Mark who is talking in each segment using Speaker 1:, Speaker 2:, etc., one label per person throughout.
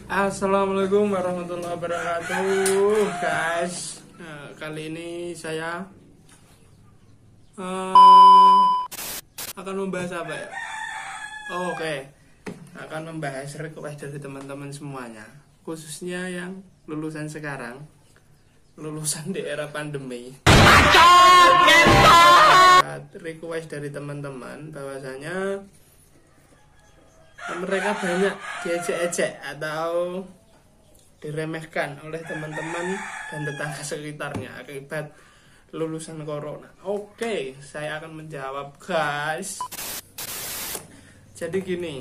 Speaker 1: Assalamualaikum warahmatullahi wabarakatuh, guys. Kali ini saya akan membahas apa ya? Oke, akan membahas request dari teman-teman semuanya, khususnya yang lulusan sekarang, lulusan di era pandemi. Request dari teman-teman bahwasanya mereka banyak diejek-ejek atau diremehkan oleh teman-teman dan tetangga sekitarnya akibat lulusan corona. Oke, saya akan menjawab, guys. Jadi gini,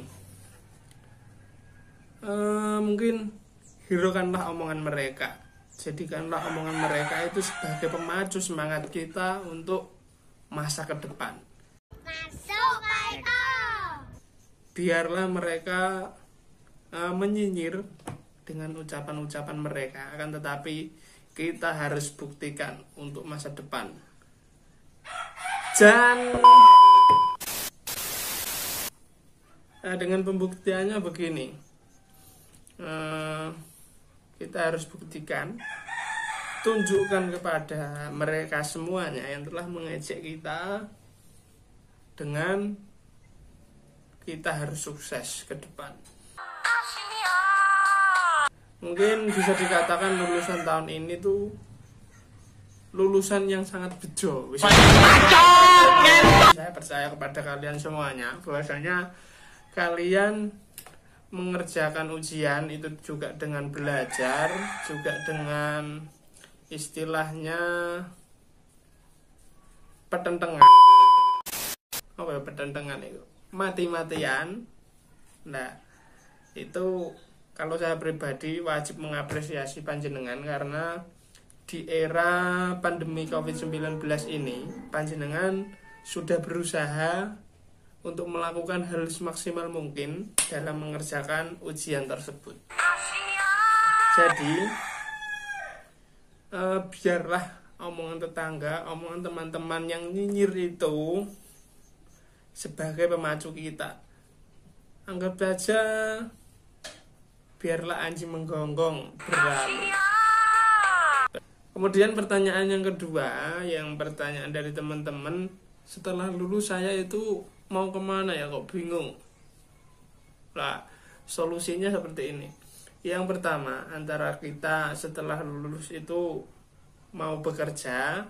Speaker 1: mungkin hiraukanlah omongan mereka. Jadikanlah omongan mereka itu sebagai pemacu semangat kita untuk masa ke depan. Biarlah mereka menyinyir dengan ucapan-ucapan mereka, akan tetapi kita harus buktikan untuk masa depan. Dan dengan pembuktiannya begini, kita harus buktikan, tunjukkan kepada mereka semuanya yang telah mengejek kita, dengan kita harus sukses ke depan. Mungkin bisa dikatakan lulusan tahun ini tuh lulusan yang sangat bejo. Saya percaya kepada kalian semuanya bahwasanya kalian mengerjakan ujian itu juga dengan belajar, juga dengan istilahnya petentengan. Apa ya petentengan itu? Mati-matian. Nah, itu kalau saya pribadi wajib mengapresiasi panjenengan, karena di era pandemi COVID-19 ini panjenengan sudah berusaha untuk melakukan hal semaksimal mungkin dalam mengerjakan ujian tersebut. Jadi biarlah omongan tetangga, omongan teman-teman yang nyinyir itu sebagai pemacu kita. Anggap saja biarlah anjing menggonggong berlalu. Kemudian pertanyaan yang kedua, yang pertanyaan dari teman-teman, setelah lulus saya itu mau kemana ya, kok bingung. Nah, solusinya seperti ini. Yang pertama, antara kita setelah lulus itu mau bekerja,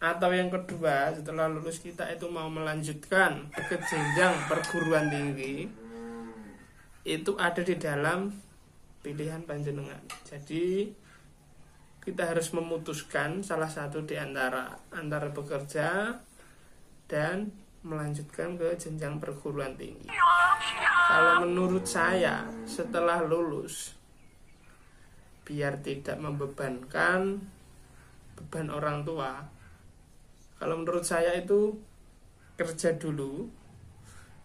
Speaker 1: atau yang kedua, setelah lulus kita itu mau melanjutkan ke jenjang perguruan tinggi, itu ada di dalam pilihan panjenengan. Jadi kita harus memutuskan salah satu di antara bekerja dan melanjutkan ke jenjang perguruan tinggi. Kalau menurut saya, setelah lulus, biar tidak membebankan beban orang tua, kalau menurut saya itu kerja dulu.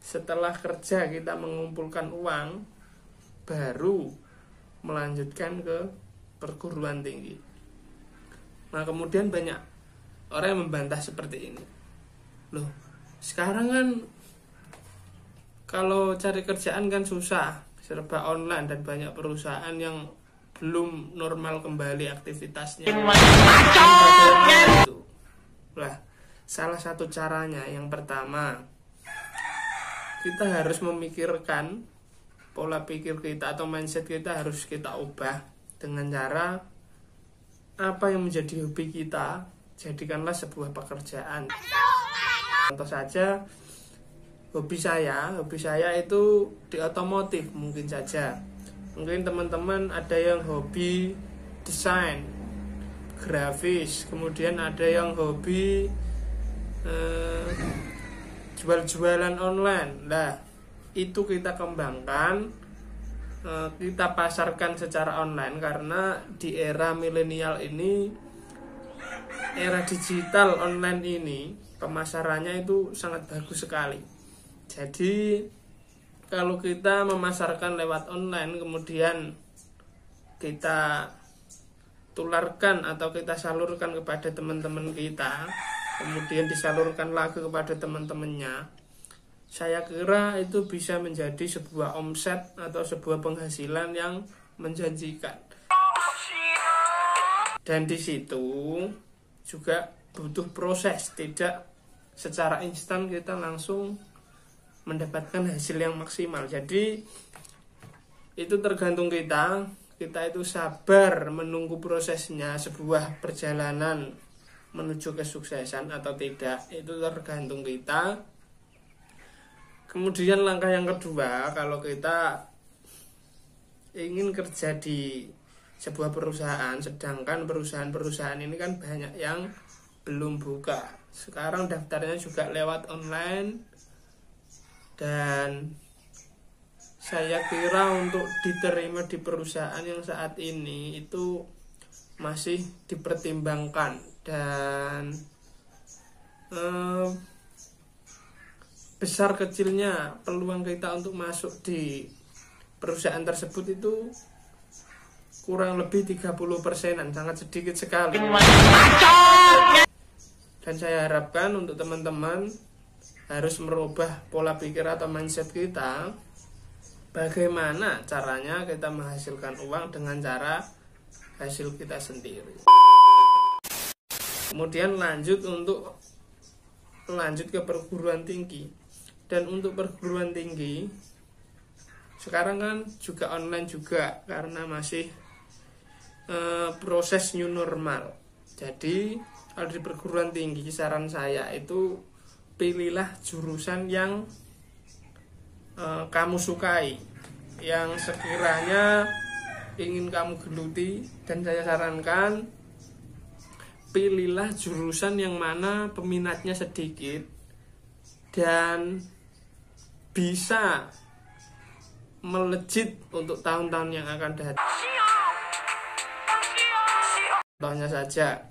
Speaker 1: Setelah kerja kita mengumpulkan uang, baru melanjutkan ke perguruan tinggi. Nah, kemudian banyak orang yang membantah seperti ini. Loh, sekarang kan kalau cari kerjaan kan susah, serba online, dan banyak perusahaan yang belum normal kembali aktivitasnya. Lah, salah satu caranya yang pertama, kita harus memikirkan pola pikir kita atau mindset kita harus kita ubah dengan cara apa yang menjadi hobi kita, jadikanlah sebuah pekerjaan. Contoh saja, hobi saya itu di otomotif mungkin saja. Mungkin teman-teman ada yang hobi desain, grafis, kemudian ada yang hobi jual-jualan online. Nah, itu kita kembangkan, kita pasarkan secara online, karena di era milenial ini, era digital online ini, pemasarannya itu sangat bagus sekali. Jadi kalau kita memasarkan lewat online, kemudian kita tularkan atau kita salurkan kepada teman-teman kita, kemudian disalurkan lagi kepada teman-temannya, saya kira itu bisa menjadi sebuah omset atau sebuah penghasilan yang menjanjikan. Dan di situ juga butuh proses, tidak secara instan kita langsung mendapatkan hasil yang maksimal. Jadi itu tergantung kita itu sabar menunggu prosesnya sebuah perjalanan menuju kesuksesan atau tidak, itu tergantung kita. Kemudian langkah yang kedua, kalau kita ingin kerja di sebuah perusahaan, sedangkan perusahaan-perusahaan ini kan banyak yang belum buka. Sekarang daftarnya juga lewat online, dan saya kira untuk diterima di perusahaan yang saat ini itu masih dipertimbangkan, dan besar kecilnya peluang kita untuk masuk di perusahaan tersebut itu kurang lebih 30%-an, sangat sedikit sekali. Dan saya harapkan untuk teman-teman harus merubah pola pikir atau mindset kita. Bagaimana caranya kita menghasilkan uang dengan cara hasil kita sendiri. Kemudian lanjut ke perguruan tinggi. Dan untuk perguruan tinggi sekarang kan juga online juga, karena masih proses new normal. Jadi kalau di perguruan tinggi, saran saya itu pilihlah jurusan yang kamu sukai, yang sekiranya ingin kamu geluti. Dan saya sarankan pilihlah jurusan yang mana peminatnya sedikit dan bisa melejit untuk tahun-tahun yang akan datang. Contohnya saja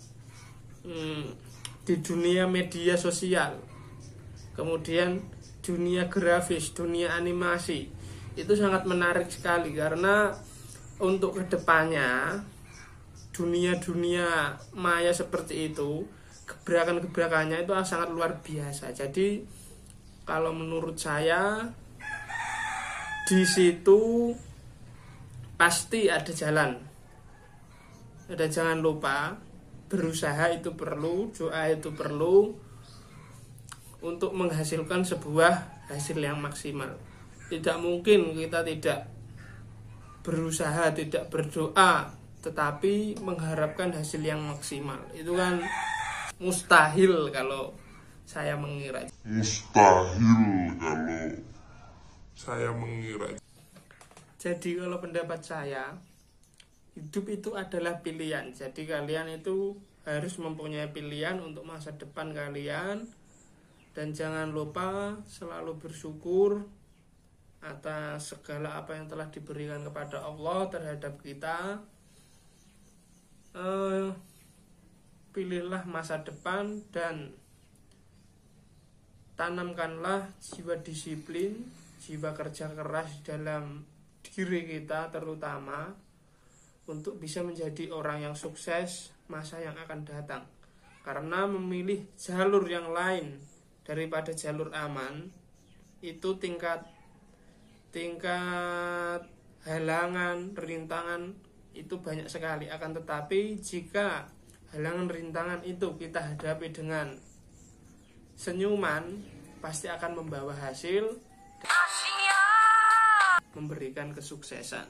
Speaker 1: di dunia media sosial, kemudian dunia grafis, dunia animasi, itu sangat menarik sekali, karena untuk kedepannya dunia maya seperti itu, gebrakan-gebrakannya itu sangat luar biasa. Jadi kalau menurut saya di situ pasti ada jalan. Dan jangan lupa berusaha itu perlu, doa itu perlu untuk menghasilkan sebuah hasil yang maksimal. Tidak mungkin kita tidak berusaha, tidak berdoa, tetapi mengharapkan hasil yang maksimal. Itu kan mustahil kalau saya mengira. Jadi kalau pendapat saya, hidup itu adalah pilihan. Jadi kalian itu harus mempunyai pilihan untuk masa depan kalian. Dan jangan lupa selalu bersyukur atas segala apa yang telah diberikan kepada Allah terhadap kita. Pilihlah masa depan dan tanamkanlah jiwa disiplin, jiwa kerja keras dalam diri kita, terutama untuk bisa menjadi orang yang sukses masa yang akan datang. Karena memilih jalur yang lain daripada jalur aman, itu tingkat halangan, rintangan itu banyak sekali. Akan tetapi jika halangan rintangan itu kita hadapi dengan senyuman, pasti akan membawa hasil, memberikan kesuksesan.